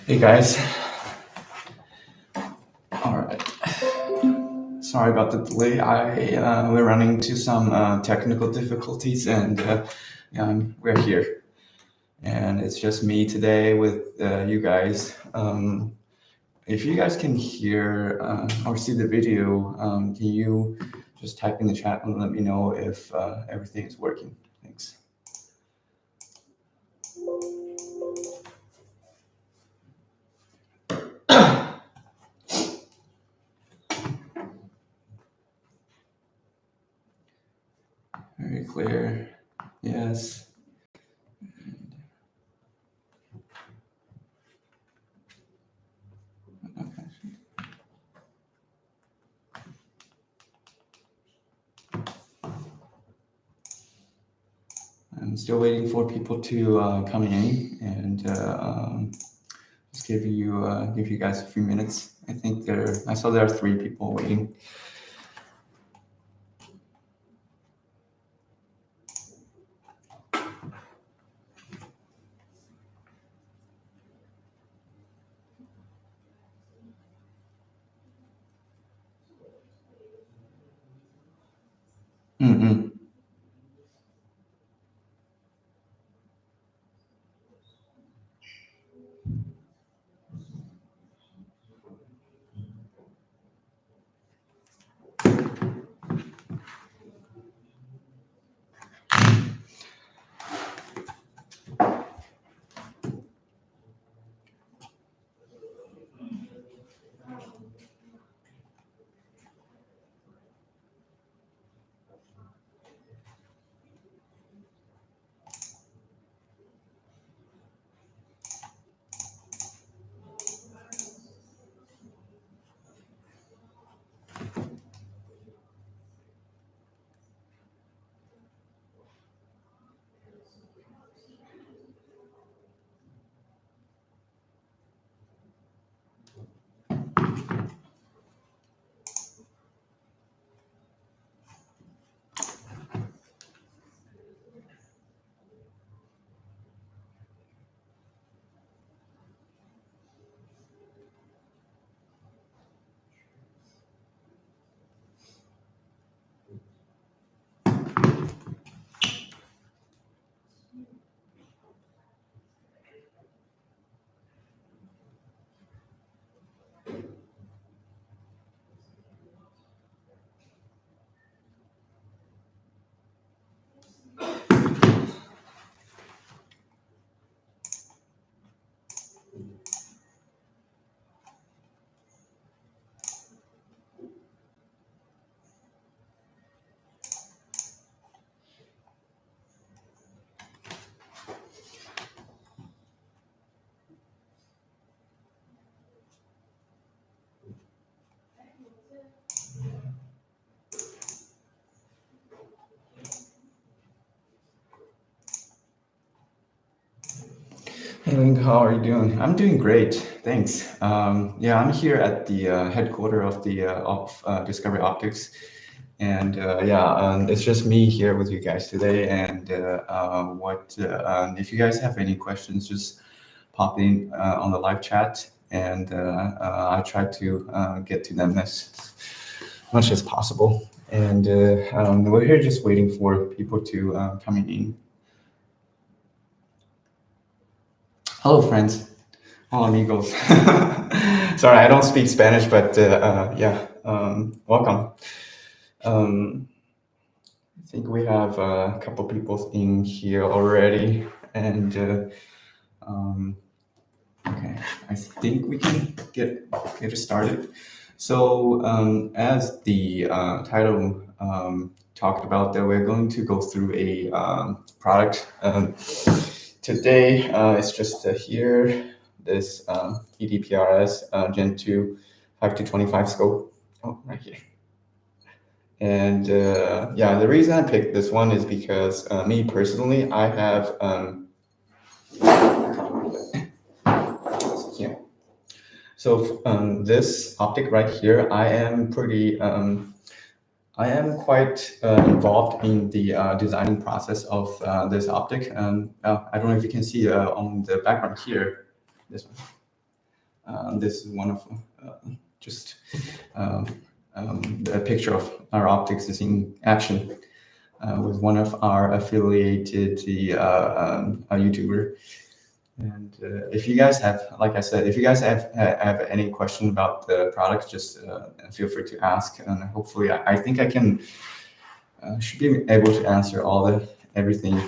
Hey guys. All right. Sorry about the delay. We're running into some technical difficulties, and we're here. And it's just me today with you guys. If you guys can hear or see the video, can you just type in the chat and let me know if everything is working? Thanks. Very clear. Yes. I'm still waiting for people to come in, and just give you guys a few minutes. I saw there are 3 people waiting. Mm-hmm. Hey Link, how are you doing? I'm doing great, thanks. I'm here at the headquarters of Discovery Optics, and it's just me here with you guys today. And if you guys have any questions, just pop in on the live chat, and I'll try to get to them as much as possible. And we're here just waiting for people to coming in. Hello, friends. Hello, amigos. Sorry, I don't speak Spanish, but welcome. I think we have a couple people in here already, and okay, I think we can get it started. So, as the title talked about, that we're going to go through a product. Today, it's just here, this EDPRS Gen 2 5-25 scope. Oh, right here. And the reason I picked this one is because me personally, I have So this optic right here, I am quite involved in the designing process of this optic. I don't know if you can see on the background here, this one. This is one of just a picture of our optics is in action with one of our affiliated a YouTuber. And if you guys have, like I said, if you guys have any question about the product, just feel free to ask. And hopefully, I think I can should be able to answer everything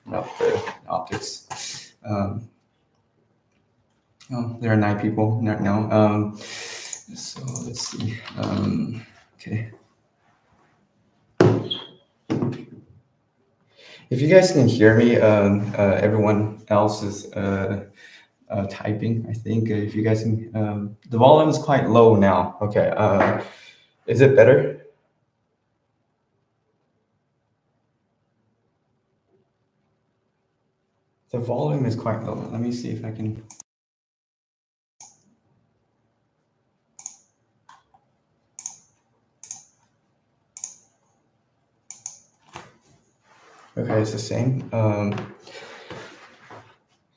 about the optics. Oh, there are 9 people right now. So let's see. Okay. If you guys can hear me, everyone else is typing. I think if you guys can, the volume is quite low now. Okay. Is it better? The volume is quite low. Let me see if I can. Okay, it's the same.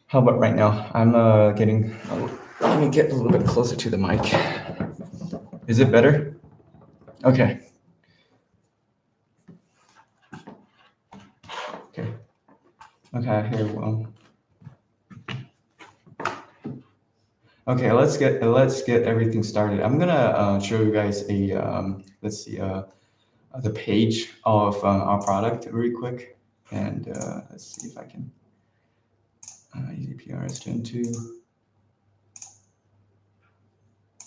How about right now? I'm getting. Let me get a little bit closer to the mic. Is it better? Okay. Okay. Okay, I hear well. Okay, let's get everything started. I'm gonna show you guys a let's see the page of our product really quick, and let's see if I can EasyPRS Gen 2.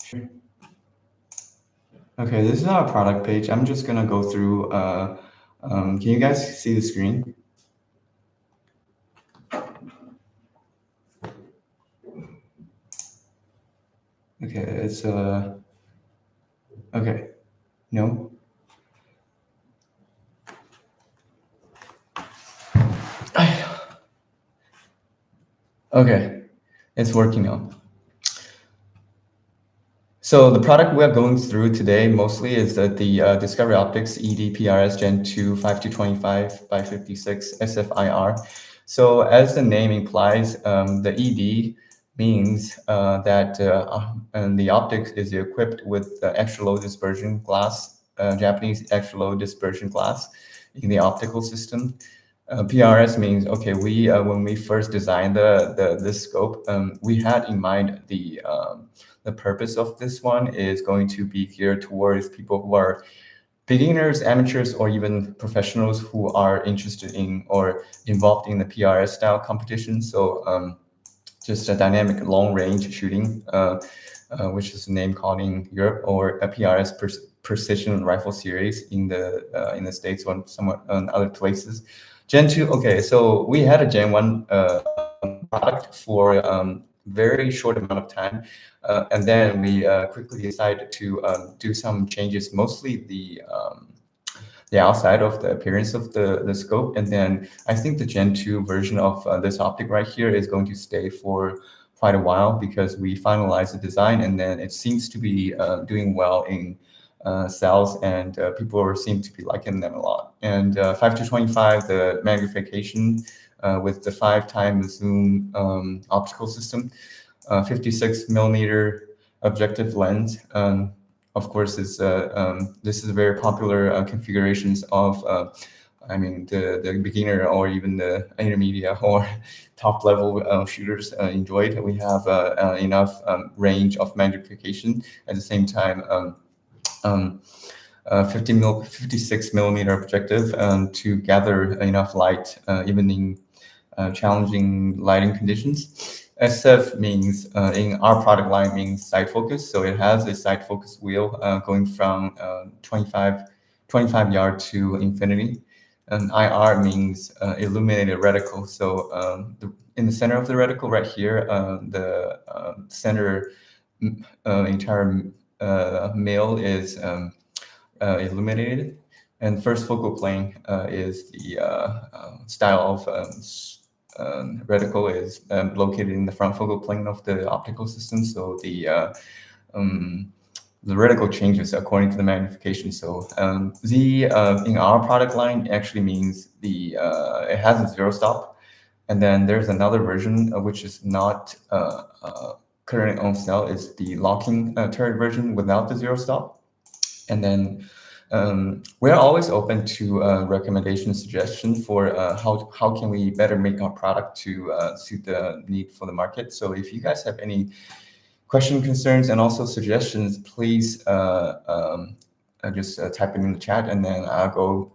Sure. Okay, this is our product page. I'm just gonna go through. Can you guys see the screen? Okay, it's okay. No. Okay, it's working now. So the product we're going through today mostly is the Discovery Optics ED-PRS Gen 2 5225 by 56 SFIR. So as the name implies, the ED means that and the optics is equipped with extra low dispersion glass, Japanese extra low dispersion glass in the optical system. PRS means, okay, we when we first designed this scope, we had in mind the purpose of this one is going to be geared towards people who are beginners, amateurs, or even professionals who are interested in or involved in the PRS style competition. So just a dynamic long range shooting, which is a name called in Europe, or a PRS precision rifle series in the States or somewhat in other places. Gen 2, okay, so we had a Gen 1 product for very short amount of time, and then we quickly decided to do some changes, mostly the outside of the appearance of the scope. And then I think the Gen 2 version of this optic right here is going to stay for quite a while because we finalized the design, and then it seems to be doing well in cells, and people seem to be liking them a lot. And 5225, the magnification with the 5x zoom optical system, 56 millimeter objective lens. Of course, this is a very popular configurations of, I mean, the beginner or even the intermediate or top level shooters enjoyed. We have enough range of magnification at the same time. 56 millimeter objective to gather enough light, even in challenging lighting conditions. SF means in our product line means side focus, so it has a side focus wheel going from 25 yard to infinity. And IR means illuminated reticle. So in the center of the reticle right here, the center entire male is illuminated, and first focal plane is the style of reticle is located in the front focal plane of the optical system. So the reticle changes according to the magnification. So in our product line actually means it has a zero stop, and then there's another version which is not currently on sale is the locking turret version without the zero stop. And then we're always open to recommendation suggestion for how can we better make our product to suit the need for the market. So if you guys have any question, concerns, and also suggestions, please just type it in the chat, and then I'll go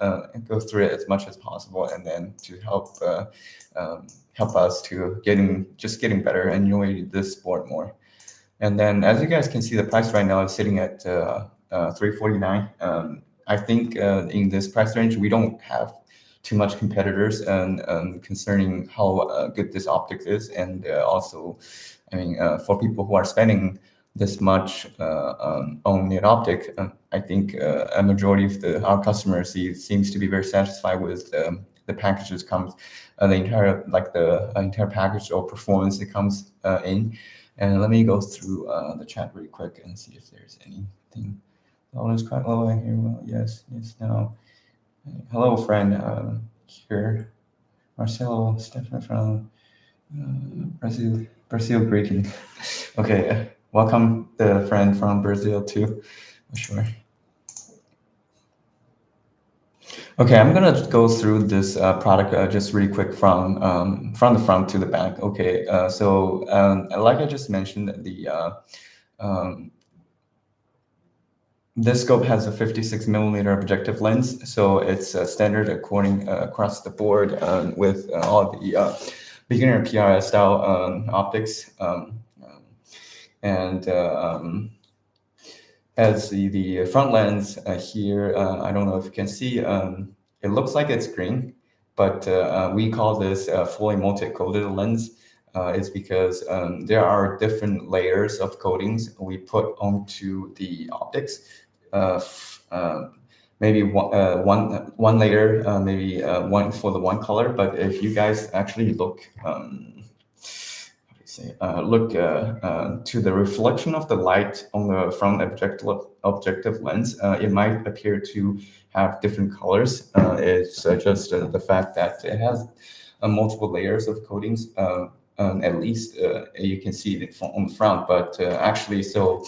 through it as much as possible, and then to help us to getting better and enjoy this sport more. And then, as you guys can see, the price right now is sitting at $349. I think in this price range, we don't have too much competitors and concerning how good this optics is, and also, I mean, for people who are spending this much on net optic, I think a majority of our customers seems to be very satisfied with the packages comes, the entire package or performance it comes in. And let me go through the chat really quick and see if there's anything. Oh, it's quite low here. Well, yes, no. Hello, friend. Here, Marcelo Stefan from Brazil greeting. Okay, welcome the friend from Brazil too, for sure. Okay, I'm gonna go through this product just really quick from the front to the back. Okay, so like I just mentioned, this scope has a 56mm objective lens, so it's standard across the board with all the beginner PRS style optics. And as the front lens here, I don't know if you can see, it looks like it's green, but we call this fully multi-coated lens. Is because there are different layers of coatings we put onto the optics. Maybe one layer, maybe one for the one color. But if you guys actually look, to the reflection of the light on the front objective lens, it might appear to have different colors. It's just the fact that it has multiple layers of coatings. At least you can see it on the front, but actually, so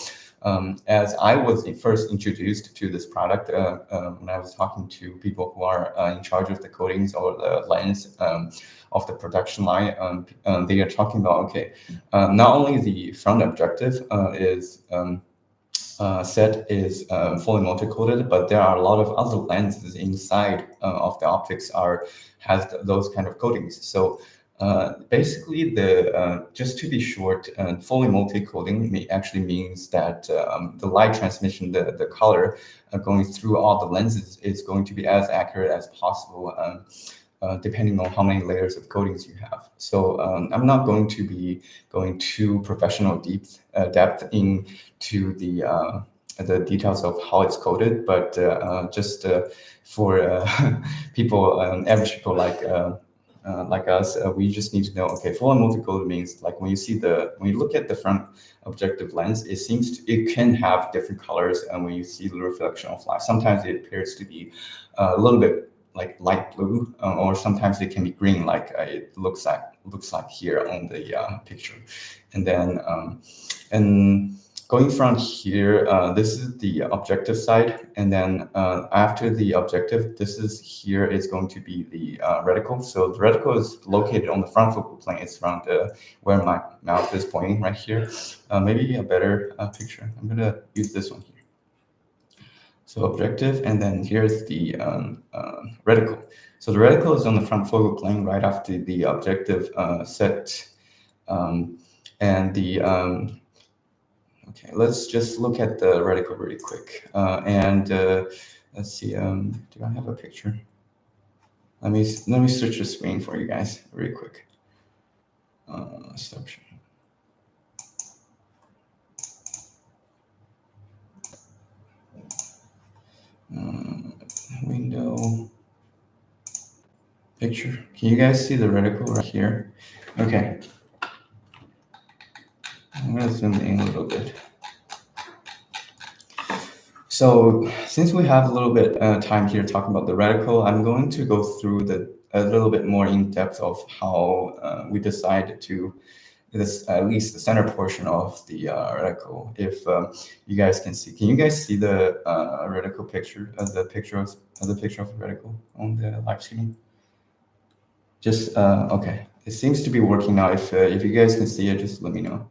as I was first introduced to this product, when I was talking to people who are in charge of the coatings or the lens of the production line, they are talking about, okay, not only the front objective is fully multi-coated, but there are a lot of other lenses inside of the optics has those kind of coatings. So basically, just to be short, fully multi-coating actually means that the light transmission, the color going through all the lenses is going to be as accurate as possible, depending on how many layers of coatings you have. So I'm not going to be going too professional depth into the details of how it's coated, but just for people, average people like us, we just need to know, okay, full and multi-coated means like when you look at the front objective lens, it can have different colors, and when you see the reflection of light, sometimes it appears to be a little bit like light blue, or sometimes it can be green, like it looks like here on the picture. And then and going from here, this is the objective side, and then after the objective, here is going to be the reticle. So the reticle is located on the front focal plane. It's around where my mouth is pointing right here. Maybe a better picture. I'm gonna use this one here. So objective, and then here's the reticle. So the reticle is on the front focal plane right after the objective set, and the okay, let's just look at the reticle really quick. Let's see, do I have a picture? Let me switch the screen for you guys really quick. Stop sharing. Window picture. Can you guys see the reticle right here? Okay. I'm gonna zoom in a little bit. So since we have a little bit time here talking about the reticle, I'm going to go through a little bit more in depth of how we decided to this at least the center portion of the reticle. If you guys can you guys see the reticle picture of the picture of the reticle on the live stream? Just okay. It seems to be working now. If you guys can see it, just let me know.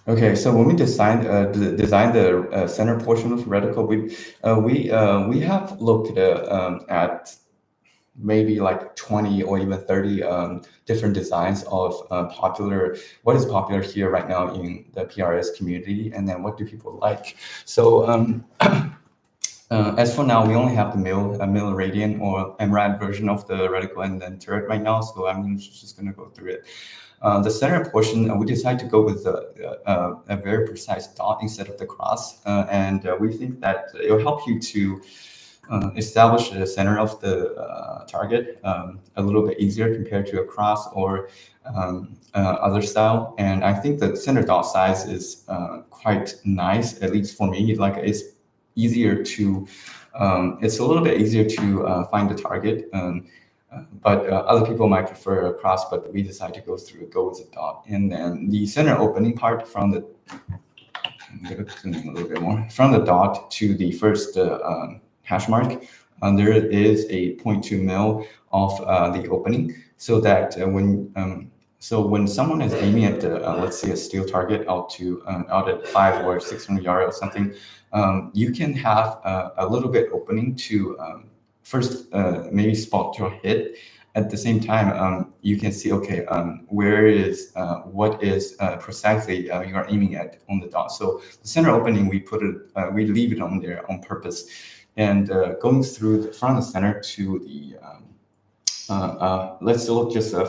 Okay, so when we design the center portion of reticle, we have looked at maybe like 20 or even 30 different designs of what is popular here right now in the PRS community, and then what do people like. So as for now, we only have the mill radian or MRAD version of the reticle and then turret right now, so I'm just going to go through it. The center portion, we decided to go with a very precise dot instead of the cross, and we think that it will help you to establish the center of the target a little bit easier compared to a cross or other style. And I think the center dot size is quite nice, at least for me. Like it's easier to, it's a little bit easier to find the target. But other people might prefer a cross, but we decided to go with a dot. And then the center opening part from the, I'm going to zoom in a little bit more, from the dot to the first hash mark, there is a 0.2 mil of the opening, so that when someone is aiming at let's say a steel target out at 500 or 600 yards or something, you can have a little bit opening to first maybe spot your hit. At the same time, you can see, okay, where is what is precisely you are aiming at on the dot. So the center opening, we leave it on there on purpose. And going through from the center to the, let's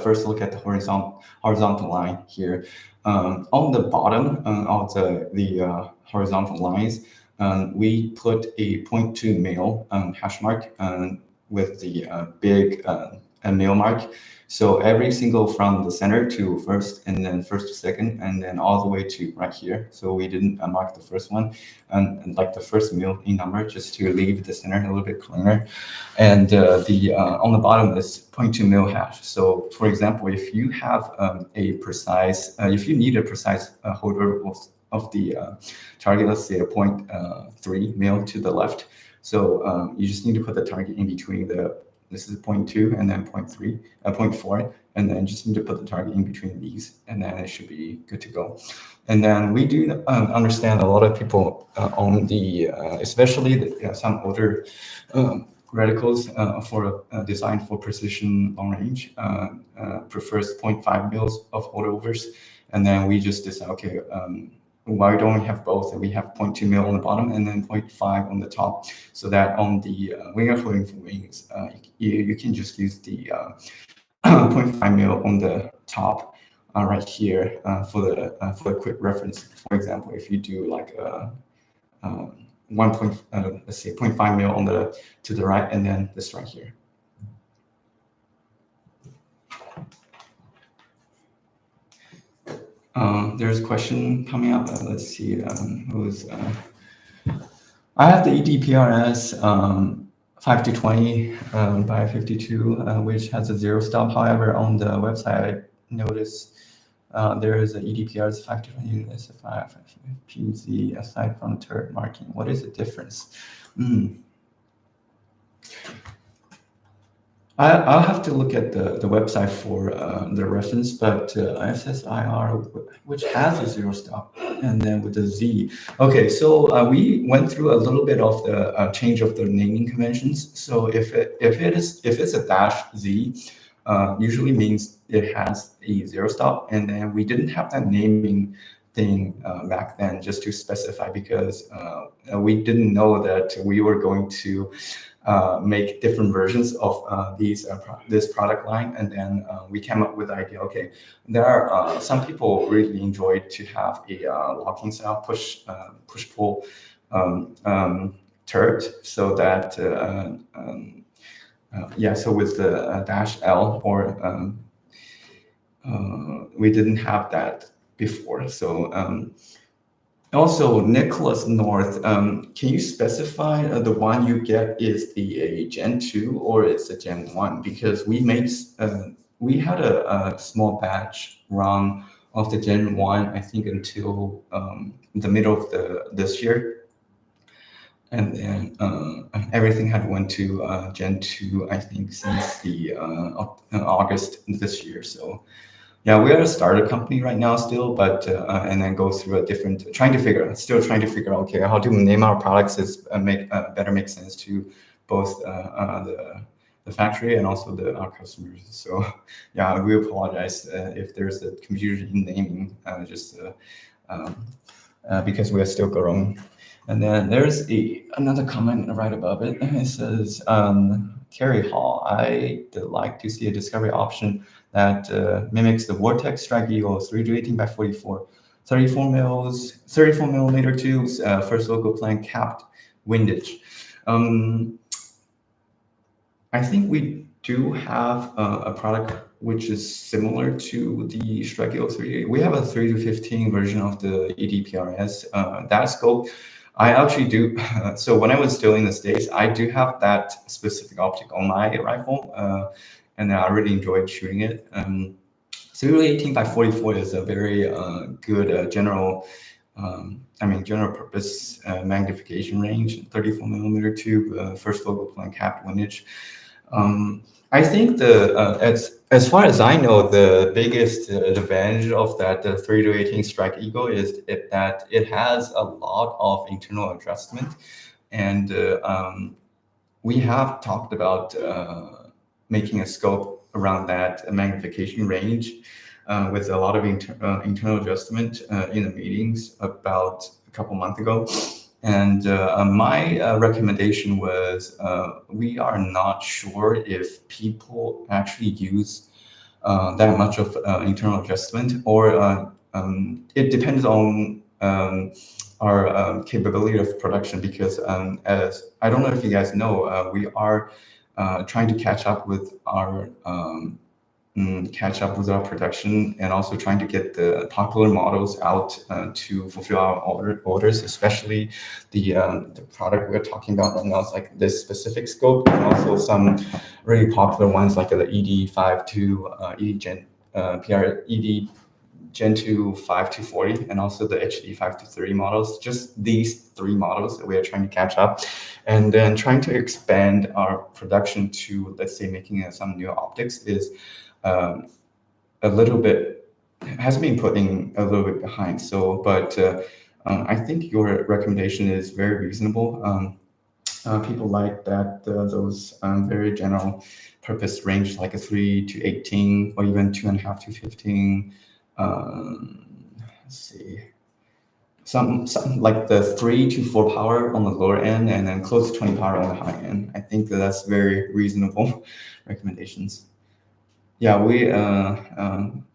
first look at the horizontal line here. On the bottom of the horizontal lines, we put a 0.2 mil hash mark with the big mil mark. So every single from the center to first, and then first to second, and then all the way to right here. So we didn't mark the first one, and like the first mil in number, just to leave the center a little bit cleaner. And on the bottom is 0.2 mil hash. So for example, if you have if you need a precise holder of the target, let's say a 0.3 mil to the left. So you just need to put the target in between this is 0.2 and then 0.4, and then just need to put the target in between these, and then it should be good to go. And then we do understand a lot of people on the, especially some older reticles for designed for precision long range prefers 0.5 mils of holdovers, and then we just decide, okay, why don't we have both? And we have 0.2 mil on the bottom and then 0.5 on the top, so that on the wing offloading for wings, you can just use the 0.5 mil on the top right here for a quick reference. For example, if you do like let's say 0.5 mil on to the right, and then this right here. There's a question coming up. Let's see. I have the EDPRS 5-20 by 52, which has a zero stop. However, on the website, I noticed there is an EDPRS 5-20 SF5 PZ aside from turret marking. What is the difference? I'll have to look at the website for the reference, but SSIR, which has a zero stop, and then with the Z. Okay, so we went through a little bit of the change of the naming conventions. So if it's a dash Z, usually means it has a zero stop, and then we didn't have that naming thing back then, just to specify, because we didn't know that we were going to make different versions of this product line. And then we came up with the idea, okay, there are some people really enjoy to have a locking style push-pull turret, so that so with the dash L, or we didn't have that before. So also, Nicholas North, can you specify the one you get is a Gen 2 or it's a Gen 1? Because we made we had a small batch run of the Gen 1, I think, until the middle of this year. And then everything had went to Gen 2, I think, since the August this year. So yeah, we are a startup company right now still, but and then go through a different, still trying to figure out, okay, how to name our products is better make sense to both the factory and also our customers. So yeah, we apologize if there's a confusion in naming, because we are still growing. And then there's another comment right above it. It says, Carry Hall, I'd like to see a discovery option that mimics the Vortex Strike Eagle 3 to 18 by 44, 34 millimeter tubes, first local plan capped windage. I think we do have a product which is similar to the Strike Eagle 3. We have a 3 to 15 version of the EDPRS. That scope, I actually do. So when I was still in the States, I do have that specific optic on my rifle, and I really enjoyed shooting it. 318 by 44 is a very good general purpose magnification range, 34 millimeter tube, first focal point capped windage. I think as far as I know, the biggest advantage of that 3 to 18 Strike Eagle is that it has a lot of internal adjustment, and we have talked about making a scope around that magnification range with a lot of internal adjustment in the meetings about a couple months ago. And my recommendation was we are not sure if people actually use that much of internal adjustment, or it depends on our capability of production, because as I don't know if you guys know, we are trying to catch up with our production, and also trying to get the popular models out to fulfill our orders, especially the product we're talking about right now is like this specific scope, and also some really popular ones like the ED5 to ED Gen ED Gen 2 5 to 40, and also the HD 5 to 30 models. Just these three models that we are trying to catch up, and then trying to expand our production to, let's say, making some new optics is a little bit, has been putting a little bit behind. So, but I think your recommendation is very reasonable. People like that those very general purpose range, like a 3 to 18, or even 2.5 to 15. Let's see, some like the 3 to 4 power on the lower end, and then close to 20 power on the high end. I think that's very reasonable recommendations. Yeah,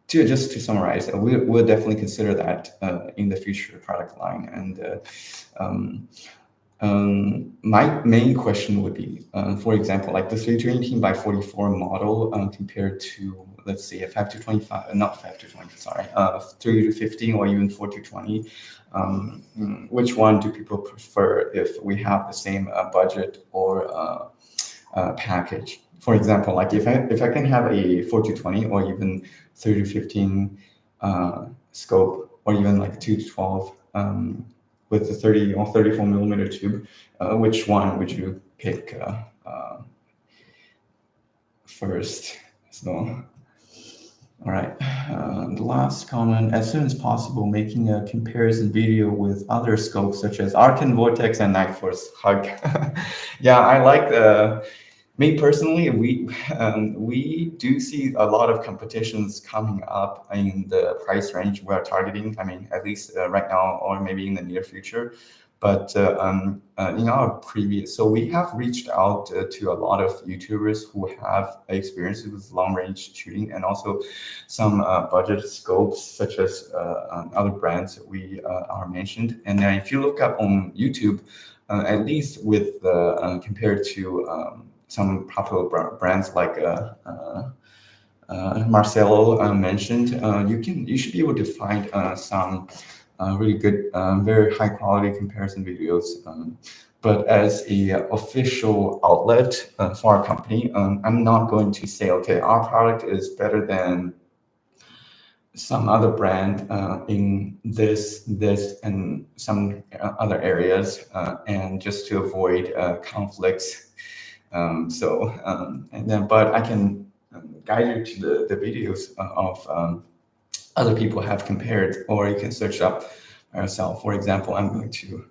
just to summarize, we'll definitely consider that in the future product line. And my main question would be, for example, like the 3 to 18 by 44 model compared to, let's say, a 5 to 25, not 5 to 20, sorry, 3 to 15, or even 4 to 20. Which one do people prefer if we have the same budget or package? For example, like if I can have a 4 to 20, or even 3 to 15 scope, or even like 2 to 12 with the 30 or 34 millimeter tube, which one would you pick first? So, all right. The last comment: as soon as possible, making a comparison video with other scopes such as Arcan, Vortex, and Night Force Hug. Yeah, I like the. Me personally, we do see a lot of competitions coming up in the price range we are targeting. I mean, at least right now, or maybe in the near future. But in our previous, so we have reached out to a lot of YouTubers who have experience with long range shooting, and also some budget scopes, such as other brands that we are mentioned. And if you look up on YouTube, at least with compared to some popular brands like Marcelo mentioned, you should be able to find some really good, very high quality comparison videos But as a official outlet for our company, I'm not going to say, okay, our product is better than some other brand in this, and some other areas, and just to avoid conflicts. And then, but I can guide you to the videos of other people have compared, or you can search up yourself. For example, I'm going to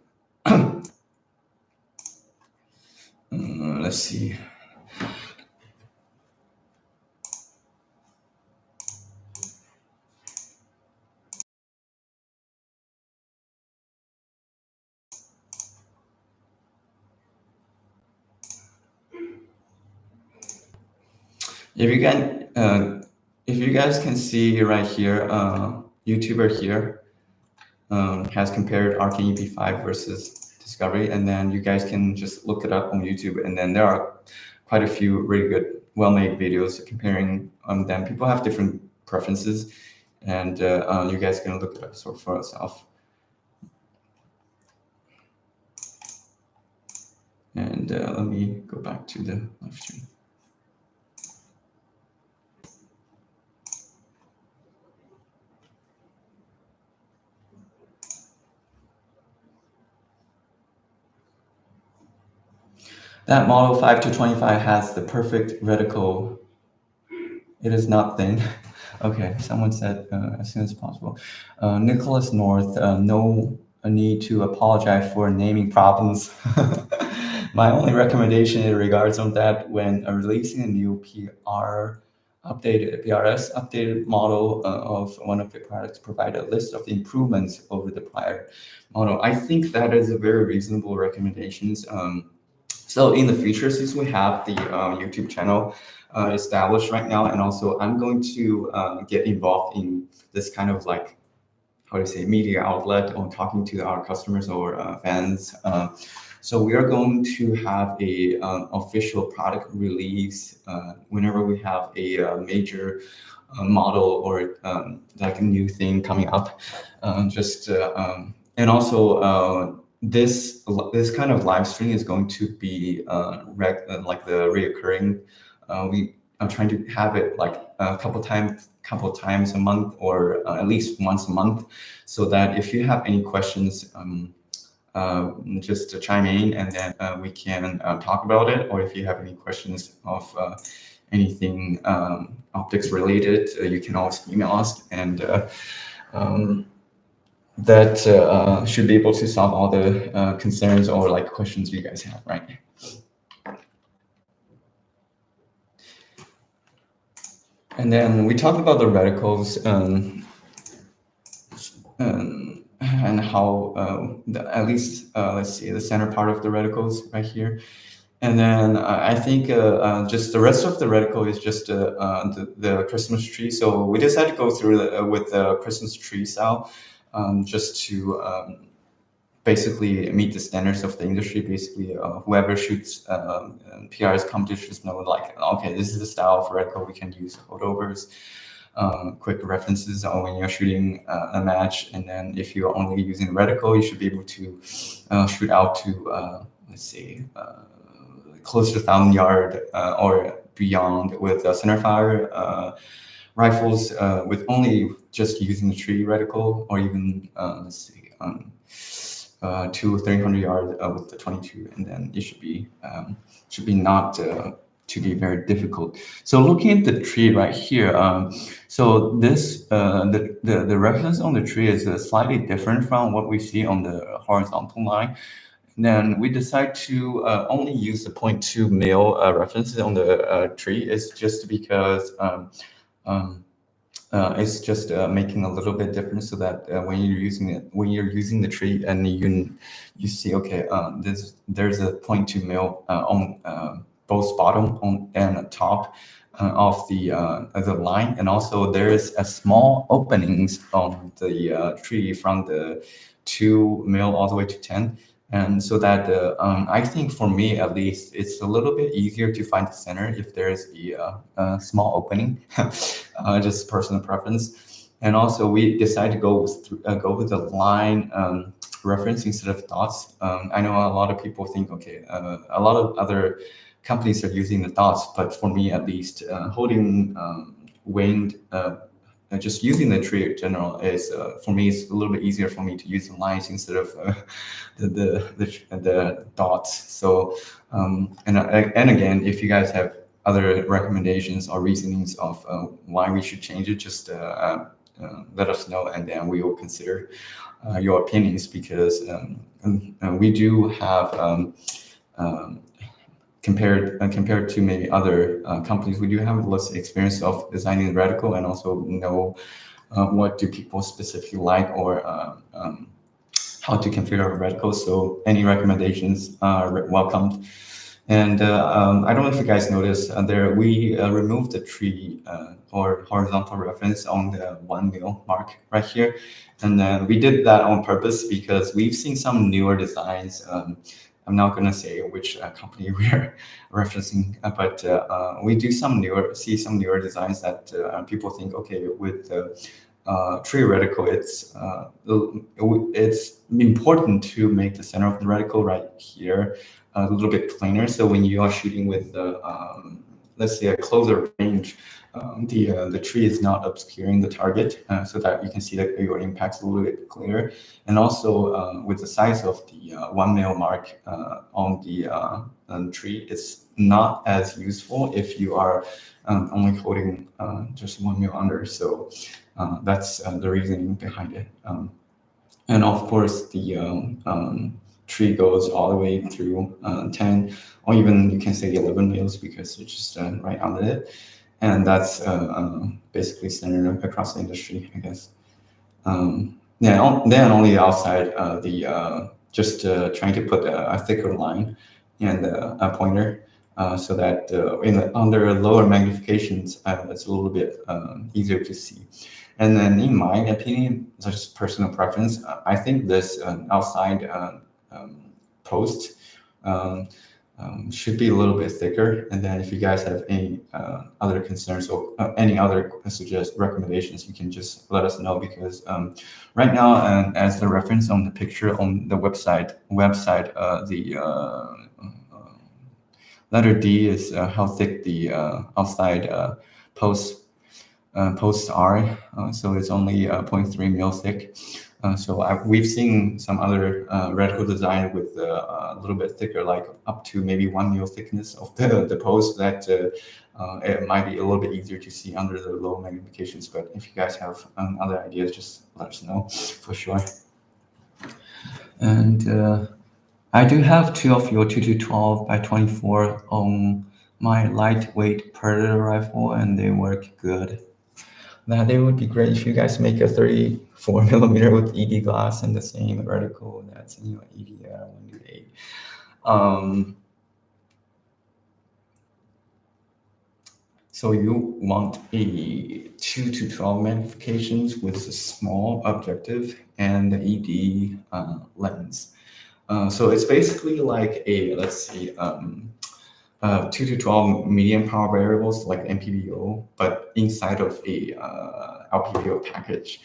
let's see. If you can, if you guys can see right here, YouTuber here has compared Arcane EP5 versus Discovery, and then you guys can just look it up on YouTube, and then there are quite a few really good, well-made videos comparing them. People have different preferences, and you guys can look it up for yourself. And let me go back to the live stream. That model 5 to 25 has the perfect reticle. It is not thin. Okay, someone said as soon as possible. Nicholas North, no need to apologize for naming problems. My only recommendation in regards on that, when releasing a new PRS updated model of one of the products, provide a list of the improvements over the prior model. I think that is a very reasonable recommendations. So in the future, since we have the YouTube channel established right now, and also I'm going to get involved in this kind of like, how to say, media outlet on talking to our customers or fans. So we are going to have a official product release whenever we have a major model or like a new thing coming up. And also this kind of live stream is going to be like the reoccurring. I'm trying to have it like a couple times a month, or at least once a month, so that if you have any questions, just to chime in, and then we can talk about it. Or if you have any questions of anything optics related, you can always email us, and that should be able to solve all the concerns or like questions you guys have, right? And then we talked about the reticles and how at least let's see, the center part of the reticles right here. And then I think just the rest of the reticle is just the Christmas tree. So we decided to go through with the Christmas tree style, just to basically meet the standards of the industry. Basically, whoever shoots PRS competitions know, like, okay, this is the style of reticle we can use holdovers, quick references on when you're shooting a match. And then if you're only using reticle, you should be able to shoot out to let's see, close to 1,000 yard or beyond with centerfire rifles with only just using the tree reticle, or even let's see, 200-300 yards with the 22, and then it should be not to be very difficult. So looking at the tree right here, so this the reference on the tree is slightly different from what we see on the horizontal line. Then we decide to only use the 0.2 mil references on the tree. It's just because it's just making a little bit different, so that when you're using the tree, and you see, okay, there's a 0.2 mil on both bottom and top of the line, and also there is a small openings on the tree from the 2 mil all the way to 10. And so that I think, for me at least, it's a little bit easier to find the center if there's a small opening, just personal preference. And also we decided to go with the line reference instead of dots. I know a lot of people think, okay, a lot of other companies are using the dots, but for me at least, holding winged, just using the tree in general is, for me, it's a little bit easier for me to use the lines instead of the dots. So, and again, if you guys have other recommendations or reasonings of why we should change it, just let us know, and then we will consider your opinions, because we do have compared to maybe other companies, we do have less experience of designing reticle, and also know what do people specifically like, or how to configure a reticle. So any recommendations are welcomed. And I don't know if you guys noticed, there we removed the tree or horizontal reference on the 1 mil mark right here. And we did that on purpose because we've seen some newer designs. I'm not going to say which company we're referencing, but we do see some newer designs that people think, okay, with tree reticle, it's important to make the center of the reticle right here a little bit plainer. So when you are shooting with let's say a closer range, the tree is not obscuring the target, so that you can see that your impact's a little bit clearer. And also with the size of the 1 mil mark on the tree, it's not as useful if you are only holding just 1 mil under. So that's the reasoning behind it. And of course, the tree goes all the way through 10, or even you can say 11 mils, because it's just right under it. And that's basically standard across the industry, I guess. Then on the outside, just trying to put a thicker line and a pointer, so that under lower magnifications, it's a little bit easier to see. And then, in my opinion, just personal preference, I think this outside post should be a little bit thicker. And then if you guys have any other concerns or any other recommendations, you can just let us know, because right now, as the reference on the picture on the website, the letter D is how thick the outside posts are. So it's only 0.3 mil thick. So we've seen some other reticle design with a little bit thicker, like up to maybe 1 mil thickness of the post, that it might be a little bit easier to see under the low magnifications. But if you guys have other ideas, just let us know for sure. And I do have 2 of your 2212 by 24 on my lightweight Predator rifle, and they work good. Now, they would be great if you guys make a 34 millimeter with ED glass and the same reticle that's in your ED 128. So you want a 2 to 12 magnifications with a small objective and the ED lens. So it's basically like a, let's see, 2 to 12 medium power variables like MPVO, but inside of a LPVO package.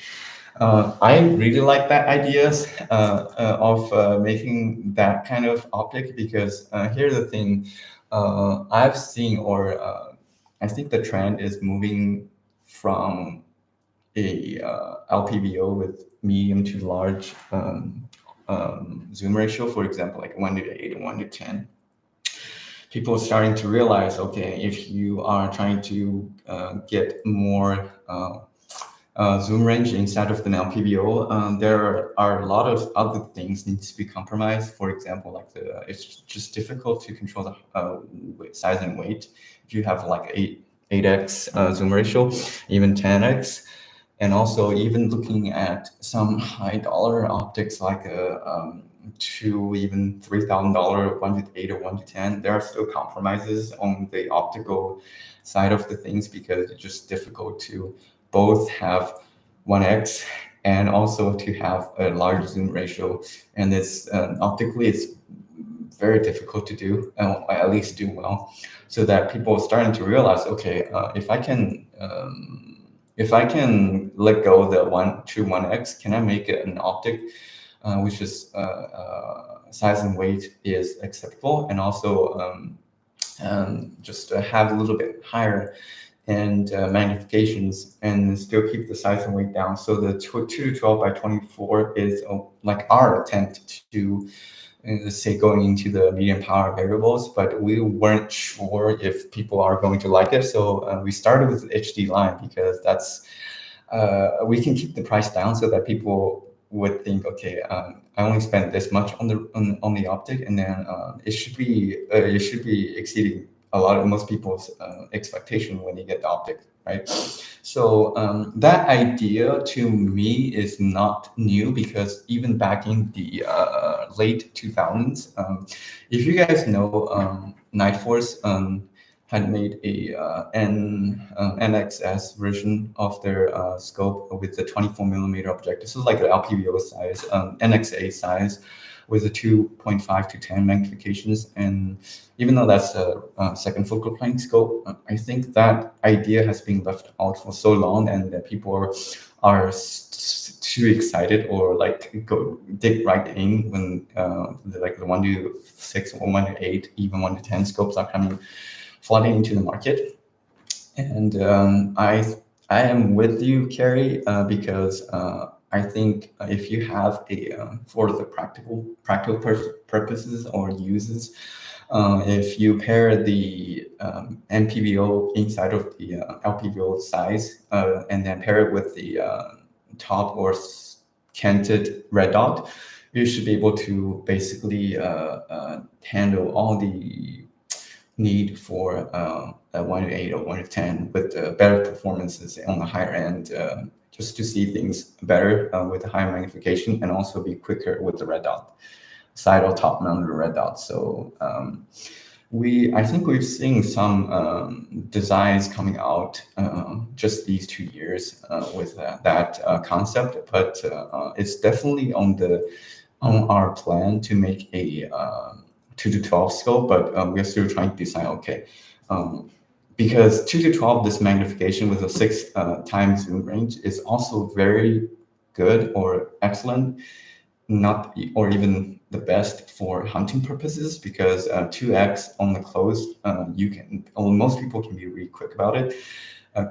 I really like that ideas of making that kind of optic, because here's the thing, I've seen, or I think the trend is moving from a LPVO with medium to large zoom ratio, for example, like 1:8 and 1:10. People are starting to realize, okay, if you are trying to get more zoom range inside of an LPVO, there are a lot of other things need to be compromised. For example, like it's just difficult to control the size and weight. If you have like 8x zoom ratio, even 10x, and also even looking at some high dollar optics like to even $3,000 1:8 or 1:10, there are still compromises on the optical side of the things, because it's just difficult to both have 1x and also to have a large zoom ratio. And it's optically, it's very difficult to do, at least do well, so that people are starting to realize, okay, if I can let go of the 1 to 1x, can I make it an optic which is size and weight is acceptable, and also just have a little bit higher and magnifications and still keep the size and weight down. So the 2 to 12 by 24 is like our attempt to say going into the medium power variables, but we weren't sure if people are going to like it. So we started with the HD line because that's we can keep the price down so that people would think, okay, I only spent this much on the optic, and then it should be exceeding a lot of most people's expectation when they get the optic, right? So that idea to me is not new, because even back in the late 2000s, if you guys know, Night Force had made a NXS version of their scope with the 24 millimeter objective. So like the LPVO size, NXA size, with a 2.5 to 10 magnifications. And even though that's a second focal length scope, I think that idea has been left out for so long, and that people are too excited or like go dig right in when like the 1 to 6 or 1 to 8, even 1 to 10 scopes are coming flooding into the market. And I am with you, Carrie, because I think if you have a for the practical purposes or uses, if you pair the MPVO inside of the LPVO size, and then pair it with the top or canted red dot, you should be able to basically handle all the need for a 1 to 8 or 1 to 10 with better performances on the higher end, just to see things better with the higher magnification, and also be quicker with the red dot, side or top mounted red dot. So I think we've seen some designs coming out just these 2 years with that concept, but it's definitely on our plan to make a 2 to 12 scope, but we're still trying to decide, okay, because 2 to 12, this magnification with a 6 times zoom range is also very good or excellent, not or even the best for hunting purposes, because 2x on the close, most people can be really quick about it,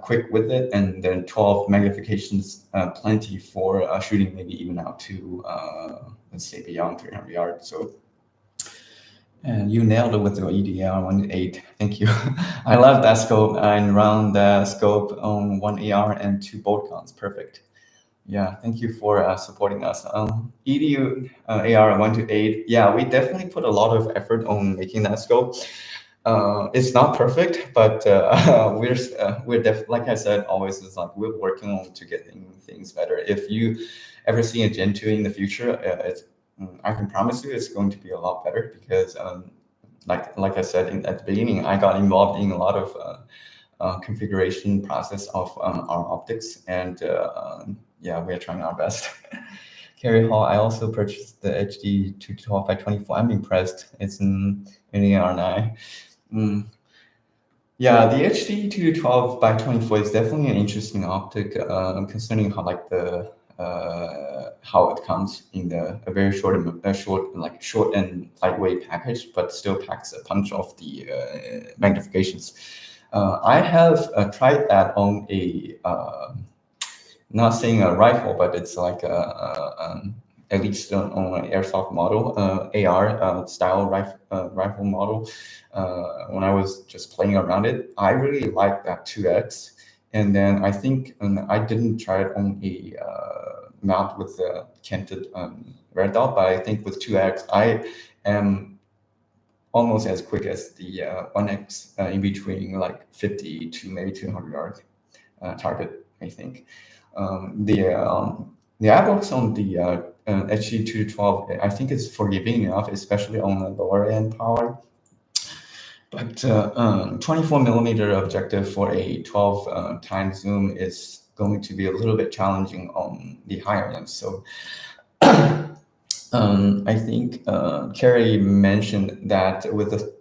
quick with it, and then 12 magnifications, plenty for shooting maybe even out to let's say beyond 300 yards. So. And you nailed it with the EDR 1.8. Thank you. I love that scope and round the scope on 1 AR and 2 bolt guns. Perfect. Yeah, thank you for supporting us. EDU AR 1.8. Yeah, we definitely put a lot of effort on making that scope. It's not perfect, but we're like I said, always is like we're working on to getting things better. If you ever see a Gen 2 in the future, I can promise you it's going to be a lot better, because like I said at the beginning, I got involved in a lot of configuration process of our optics, and yeah, we're trying our best. Carrie Hall, I also purchased the HD 2 to 12 by 24. I'm impressed. It's in AR9. Yeah, the HD 2 to 12 by 24 is definitely an interesting optic, concerning how like the how it comes in a very short and lightweight package, but still packs a punch of the magnifications. I have tried that on a not saying a rifle, but it's like at least on an airsoft model, AR style rifle model. When I was just playing around it, I really like that 2x. And then I think I didn't try it on a mount with the canted red dot, but I think with 2x, I am almost as quick as the 1x in between like 50 to maybe 200 yard target, I think. The outbox on the HD 2 to 12, I think is forgiving enough, especially on the lower end power. But 24 millimeter objective for a 12 times zoom is going to be a little bit challenging on the higher end. So I think Carrie mentioned that with the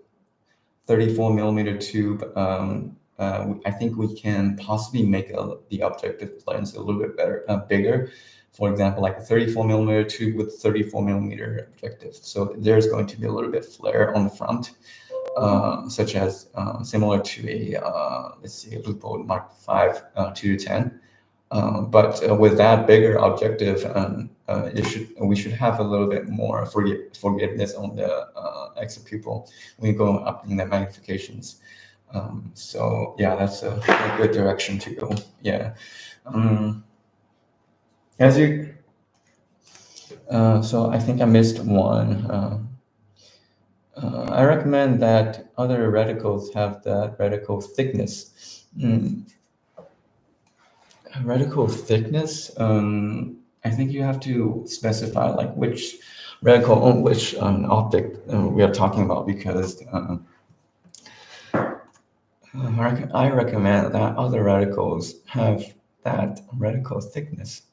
34 millimeter tube, I think we can possibly make the objective lens a little bit bigger, for example, like a 34 millimeter tube with 34 millimeter objective. So there's going to be a little bit flare on the front, such as similar to a let's see, a Leupold Mark 5 2-10. But with that bigger objective, we should have a little bit more forgiveness on the exit pupil when you go up in the magnifications. So yeah, that's a good direction to go. Yeah. As you, so I think I missed one. I recommend that other reticles have that reticle thickness. Reticle thickness, I think you have to specify like which reticle on which optic we are talking about, because I recommend that other reticles have that reticle thickness.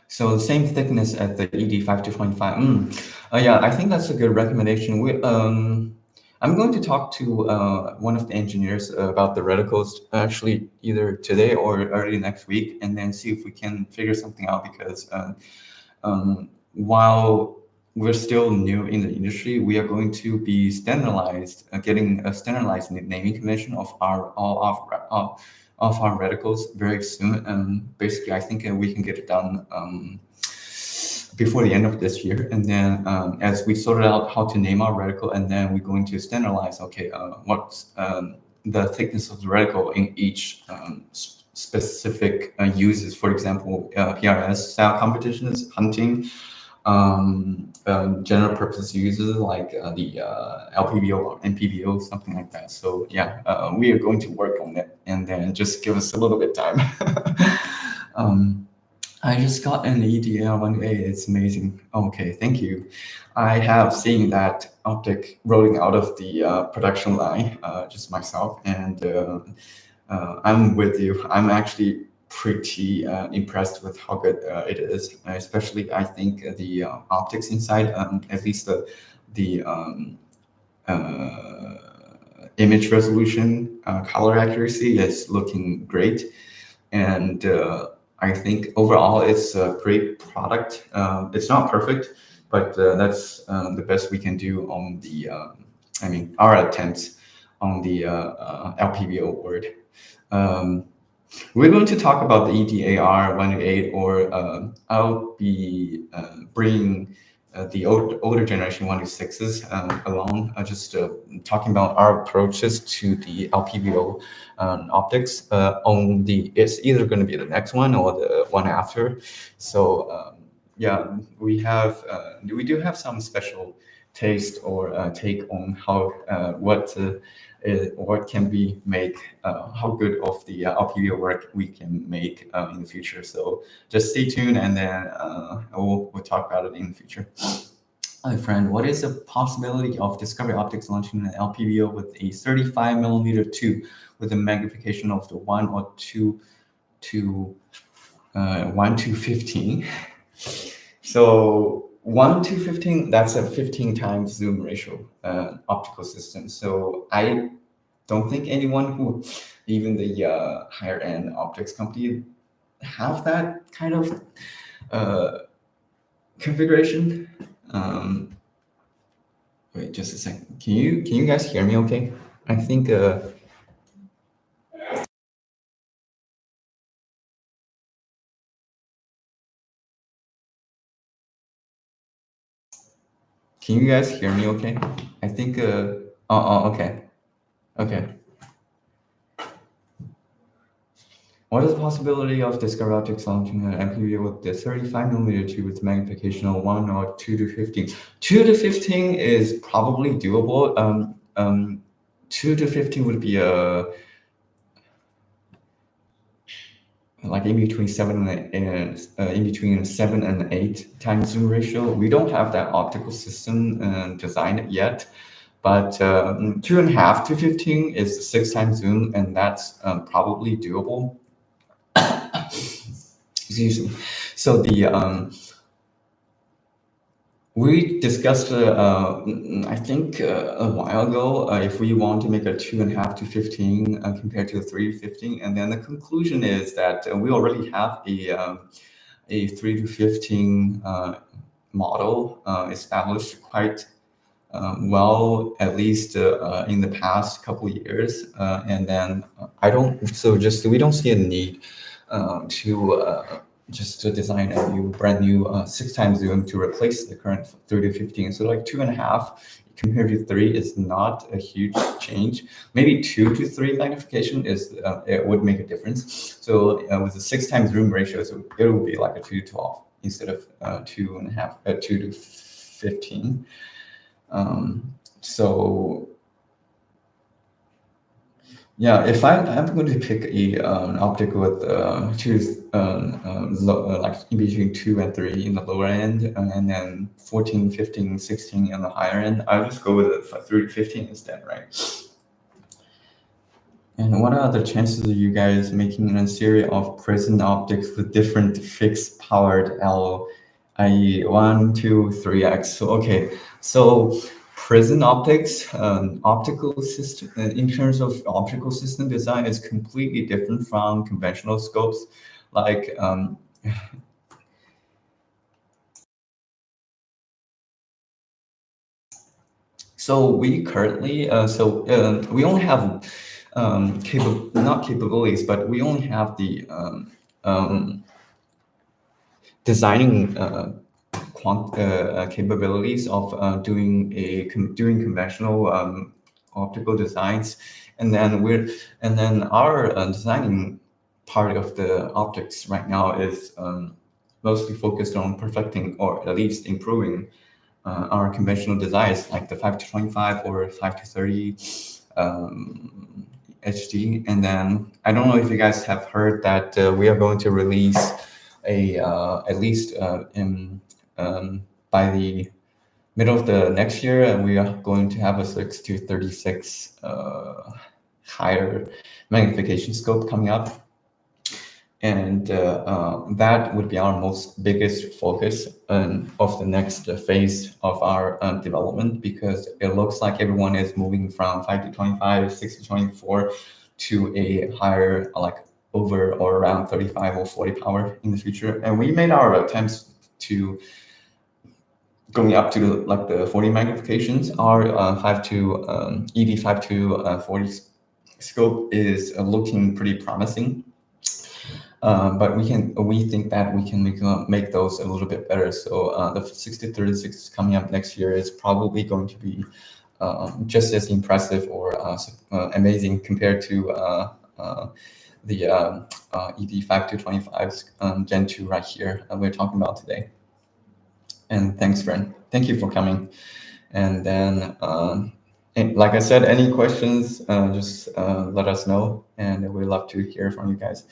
So the same thickness at the ED5-25. Yeah, I think that's a good recommendation. I'm going to talk to one of the engineers about the reticles actually either today or early next week, and then see if we can figure something out, because while we're still new in the industry, we are going to be standardized, getting a standardized naming convention of our reticles very soon. And basically, I think we can get it done before the end of this year. And then as we sort out how to name our reticle, and then we're going to standardize, okay, what's the thickness of the reticle in each specific uses. For example, PRS style competitions, hunting, general purpose uses like the LPBO or NPBO, something like that. So yeah, we are going to work on it, and then just give us a little bit time. I just got an EDR1A. It's amazing. Okay, thank you. I have seen that optic rolling out of the production line, just myself, and I'm with you. I'm actually pretty impressed with how good it is. Especially, I think the optics inside, at least the image resolution, color accuracy is looking great, and I think overall it's a great product. It's not perfect, but that's the best we can do on the. I mean, our attempts on the LPBO word. We're going to talk about the EDAR 128, or I'll be bringing the older generation 126s along, just talking about our approaches to the LPBO optics on the, it's either going to be the next one or the one after. So yeah, we do have some special taste or take on how what can we make, how good of the LPBO work we can make in the future. So just stay tuned, and then we'll talk about it in the future. Hi friend, what is the possibility of Discovery Optics launching an LPBO with a 35 millimeter tube with a magnification of the 1 or 2 to 1 to 15? So 1 to 15, that's a 15 times zoom ratio optical system. So I don't think anyone who, even the higher end optics company, have that kind of configuration. Wait, just a second. Can you guys hear me okay? I think can you guys hear me okay? I think okay. Okay. What is the possibility of Discovery Optics launching an MPV with the 35 millimeter tube with magnification of 1 or 2 to 15? 2 to 15 is probably doable. 2 to 15 would be like in between 7 and 8 times zoom ratio. We don't have that optical system designed yet, but 2.5 to 15 is 6 times zoom, and that's probably doable. Excuse me. So the We discussed, I think, a while ago, if we want to make a 2.5 to 15 compared to a 3 to 15, and then the conclusion is that we already have a 3 to 15 model established quite well, at least in the past couple of years, and then we don't see a need just to design a brand new 6x zoom to replace the current 3 to 15. So like 2.5 compared to 3 is not a huge change. Maybe 2 to 3 magnification is it would make a difference. So with the 6x zoom ratio, so it will be like a 2 to 12 instead of 2.5, 2 to 15. So yeah, if I'm going to pick an optic with like in between 2 and 3 in the lower end, and then 14, 15, 16 in the higher end, I'll just go with the 3 to 15 instead, right? And what are the chances of you guys making a series of prism optics with different fixed powered L, i.e. 1, 2, 3x? So, okay, so prism optics, optical system, in terms of optical system design, is completely different from conventional scopes. Like, so we currently, we only have not capabilities, but we only have the designing capabilities of doing conventional optical designs, and then our designing part of the optics right now is mostly focused on perfecting or at least improving our conventional designs like the 5 to 25 or 5 to 30 HD. And then I don't know if you guys have heard that we are going to release at least by the middle of the next year, and we are going to have a 6 to 36 higher magnification scope coming up. And that would be our biggest focus of the next phase of our development, because it looks like everyone is moving from 5 to 25, 6 to 24 to a higher, like over or around 35 or 40 power in the future. And we made our attempts to going up to like the 40 magnifications. Our ED 5 to 40 scope is looking pretty promising. But we think that we can make those a little bit better. So the 6036 coming up next year is probably going to be just as impressive or amazing compared to the ED 5 to 25 Gen 2 right here that we're talking about today. And thanks, friend. Thank you for coming. And then, like I said, any questions, just let us know, and we'd love to hear from you guys.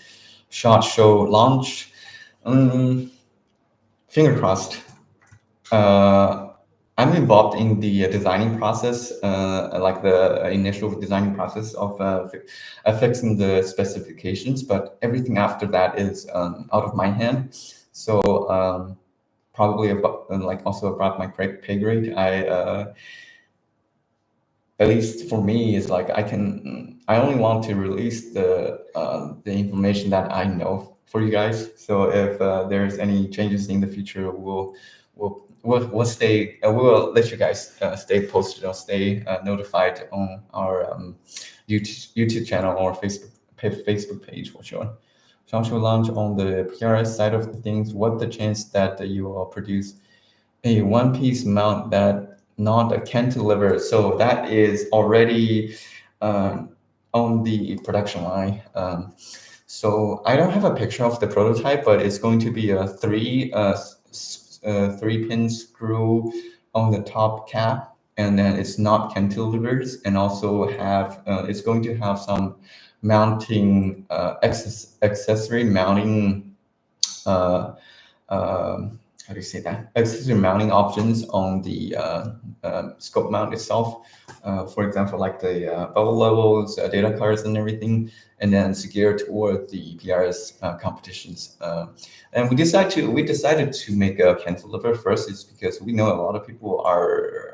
SHOT Show launch. Finger crossed. I'm involved in the designing process, like the initial designing process of fixing the specifications, but everything after that is out of my hand. So probably also about my pay grade. At least for me, is like I only want to release the information that I know for you guys. So if there's any changes in the future, we'll let you guys stay posted or stay notified on our YouTube channel or Facebook page for sure. Shall launch on the PRS side of the things. What the chance that you will produce a one-piece mount that not a cantilever? So that is already on the production line. So I don't have a picture of the prototype, but it's going to be a three-pin screw on the top cap, and then it's not cantilevers, and also it's going to have some mounting accessory mounting how do you say that, accessory mounting options on the scope mount itself. For example, like the bubble levels, data cards, and everything, and then secure toward the PRS competitions. And we decided to make a cantilever first, is because we know a lot of people are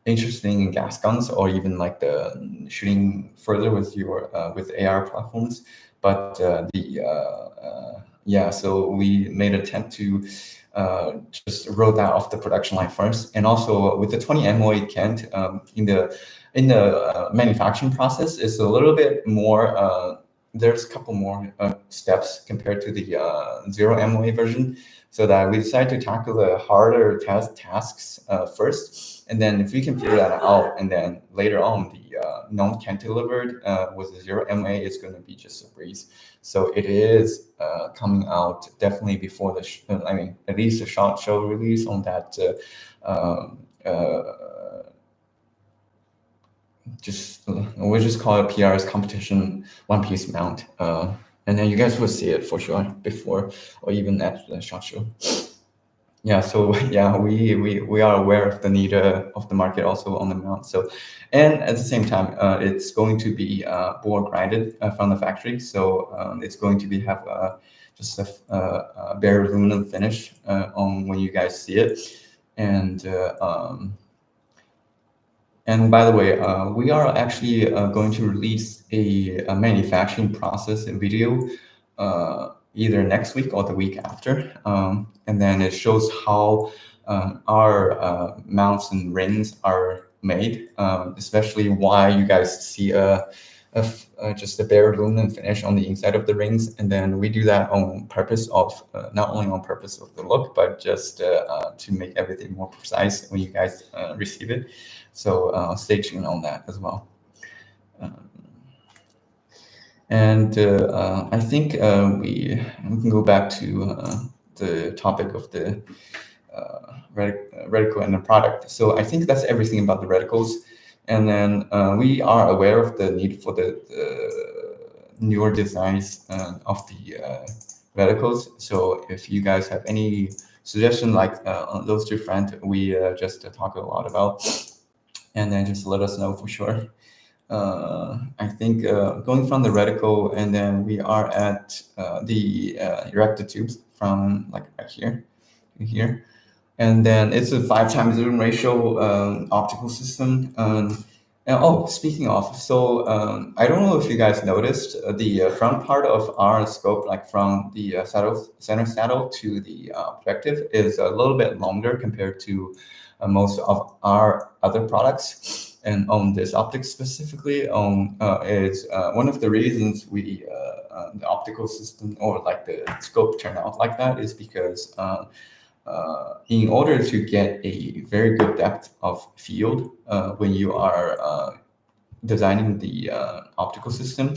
interested in gas guns, or even like the shooting further with your with AR platforms. But yeah, so we made an attempt to just roll that off the production line first, and also with the 20 MOA can't in the manufacturing process is a little bit more. There's a couple more steps compared to the 0 MOA version, so that we decided to tackle the harder tasks first, and then if we can figure that out, and then later on the non-cantilevered with the 0 MOA is going to be just a breeze. So it is coming out definitely before the, I mean, at least a short show release on that. We'll just call it PRS competition one-piece mount, and then you guys will see it for sure before or even at the short show. Yeah, so yeah, we are aware of the need of the market also on the mount. So, and at the same time, it's going to be bore grinded from the factory. So it's going to be have just a bare aluminum finish on when you guys see it. And by the way, we are actually going to release a manufacturing process video either next week or the week after. And then it shows how our mounts and rings are made, especially why you guys see just a bare aluminum finish on the inside of the rings. And then we do that on purpose of, not only on purpose of the look, but just to make everything more precise when you guys receive it. So stay tuned on that as well. I think we can go back to the topic of the reticle and the product. So I think that's everything about the reticles. And then we are aware of the need for the newer designs of the reticles. So if you guys have any suggestion like on those two fronts, we just talk a lot about, and then just let us know for sure. I think going from the reticle, and then we are at the erected tubes from like right here to here. And then it's a 5x zoom ratio optical system. And oh, speaking of, so I don't know if you guys noticed the front part of our scope, like from the center saddle to the objective, is a little bit longer compared to most of our other products. And on this optics specifically, is one of the reasons we the optical system or like the scope turned out like that is because in order to get a very good depth of field when you are designing the optical system,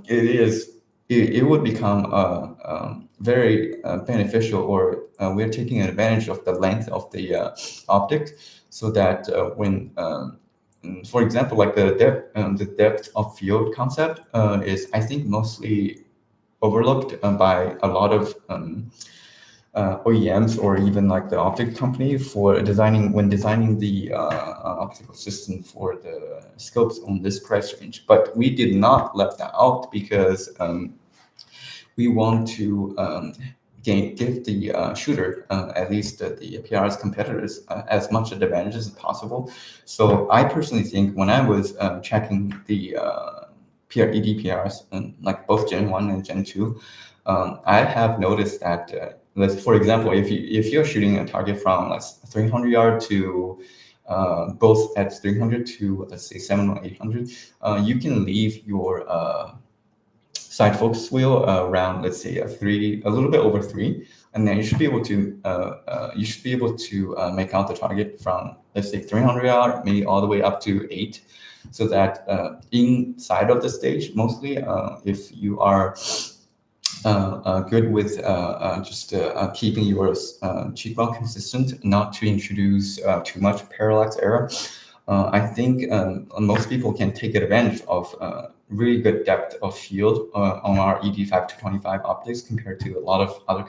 it would become very beneficial, or we're taking advantage of the length of the optic, so that when for example, like the depth of field concept is, I think, mostly overlooked by a lot of OEMs or even like the optic company for designing the optical system for the scopes on this price range. But we did not let that out because we want to give the shooter, at least the PRS competitors, as much advantage as possible. So I personally think when I was checking the EDPRs, and like both Gen 1 and Gen 2, I have noticed that, for example, if you're shooting a target from like 300 yard to both at 300 to let's say 700 or 800, you can leave your side focus wheel around, let's say a little bit over 3, and then you should be able to make out the target from, let's say, 300 yard, maybe all the way up to 8, so that inside of the stage, mostly if you are good with just keeping your cheek well consistent, not to introduce too much parallax error, I think most people can take advantage of really good depth of field on our ED5 to 25 optics compared to a lot of other